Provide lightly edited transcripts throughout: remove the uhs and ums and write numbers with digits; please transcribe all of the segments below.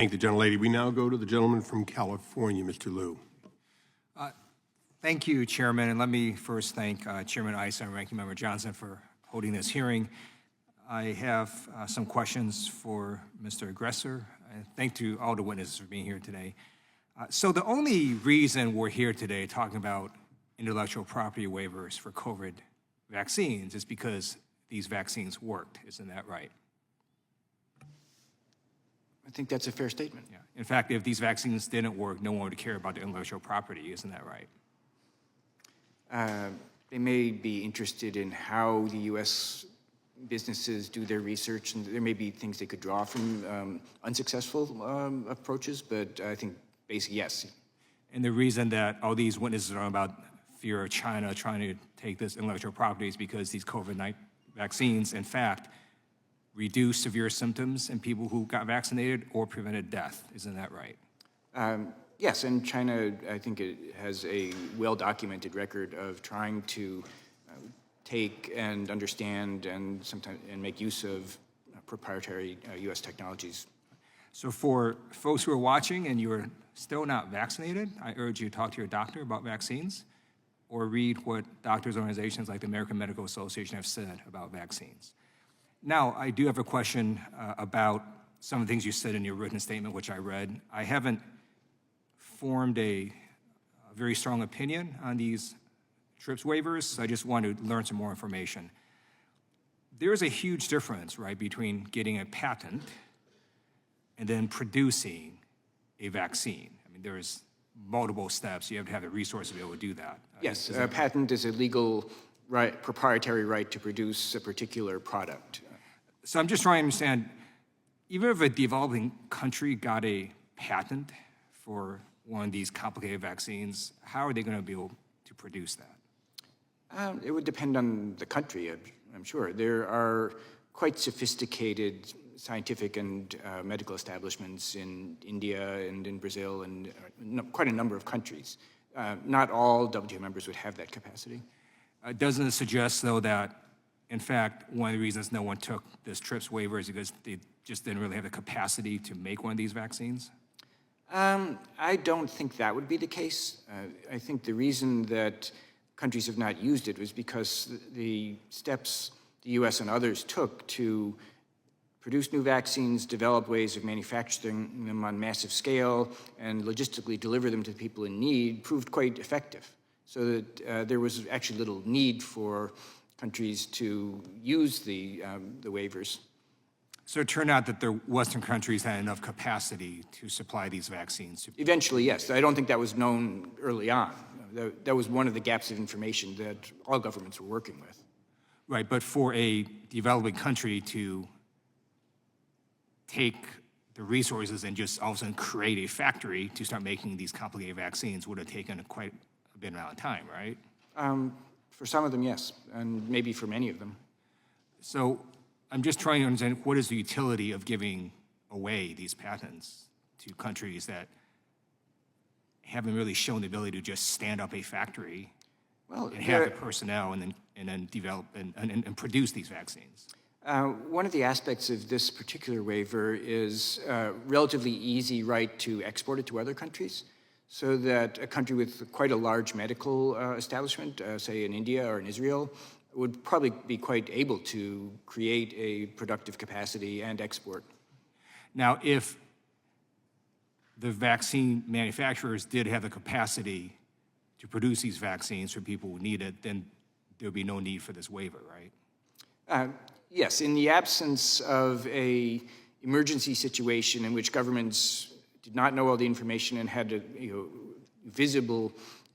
Thank the gentlelady. We now go to the gentleman from California, Mr. Lieu. Thank you, Chairman, and let me first thank Chairman Issa and Ranking Member Johnson for holding this hearing. I have some questions for Mr. Aggressor, and thank to all the witnesses for being here today. So the only reason we're here today talking about intellectual property waivers for COVID vaccines is because these vaccines worked. Isn't that right? I think that's a fair statement. Yeah. In fact, if these vaccines didn't work, no one would care about the intellectual property. Isn't that right? They may be interested in how the U.S. businesses do their research, and there may be things they could draw from unsuccessful approaches, but I think basically, yes. And the reason that all these witnesses are about fear of China trying to take this intellectual property is because these COVID-19 vaccines, in fact, reduce severe symptoms in people who got vaccinated or prevented death. Isn't that right? Yes, and China, I think it has a well-documented record of trying to take and understand and sometimes make use of proprietary U.S. technologies. So for folks who are watching and you're still not vaccinated, I urge you to talk to your doctor about vaccines or read what doctors' organizations like the American Medical Association have said about vaccines. Now, I do have a question about some of the things you said in your written statement, which I read. I haven't formed a very strong opinion on these TRIPS waivers, so I just want to learn some more information. There's a huge difference, right, between getting a patent and then producing a vaccine. I mean, there's multiple steps. You have to have the resources to be able to do that. Yes, a patent is a legal right, proprietary right to produce a particular product. So I'm just trying to understand, even if a developing country got a patent for one of these complicated vaccines, how are they going to be able to produce that? It would depend on the country, I'm sure. There are quite sophisticated scientific and medical establishments in India and in Brazil and quite a number of countries. Not all WTO members would have that capacity. Doesn't it suggest, though, that, in fact, one of the reasons no one took this TRIPS waiver is because they just didn't really have the capacity to make one of these vaccines? I don't think that would be the case. I think the reason that countries have not used it was because the steps the U.S. and others took to produce new vaccines, develop ways of manufacturing them on massive scale, and logistically deliver them to people in need proved quite effective. So that there was actually little need for countries to use the waivers. So it turned out that the Western countries had enough capacity to supply these vaccines. Eventually, yes. I don't think that was known early on. That was one of the gaps of information that all governments were working with. Right, but for a developing country to take the resources and just all of a sudden create a factory to start making these complicated vaccines would have taken quite a bit amount of time, right? For some of them, yes, and maybe for many of them. So I'm just trying to understand, what is the utility of giving away these patents to countries that haven't really shown the ability to just stand up a factory and have the personnel and then develop and produce these vaccines? One of the aspects of this particular waiver is a relatively easy right to export it to other countries, so that a country with quite a large medical establishment, say in India or in Israel, would probably be quite able to create a productive capacity and export. Now, if the vaccine manufacturers did have the capacity to produce these vaccines for people who need it, then there would be no need for this waiver, right? Yes, in the absence of an emergency situation in which governments did not know all the information and had a visible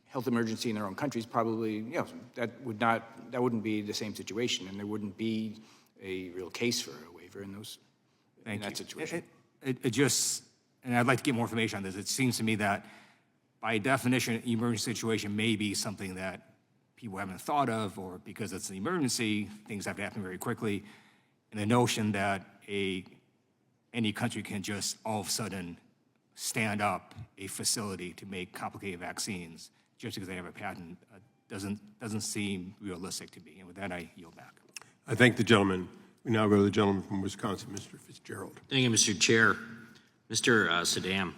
health emergency in their own countries, probably that wouldn't be the same situation, and there wouldn't be a real case for a waiver in that situation. And I'd like to get more information on this. It seems to me that by definition, an emergency situation may be something that people haven't thought of, or because it's an emergency, things have to happen very quickly. And the notion that any country can just all of a sudden stand up a facility to make complicated vaccines just because they have a patent doesn't seem realistic to me. And with that, I yield back. I thank the gentleman. We now go to the gentleman from Wisconsin, Mr. Fitzgerald. Thank you, Mr. Chair. Mr. Saddam,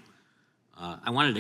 I wanted to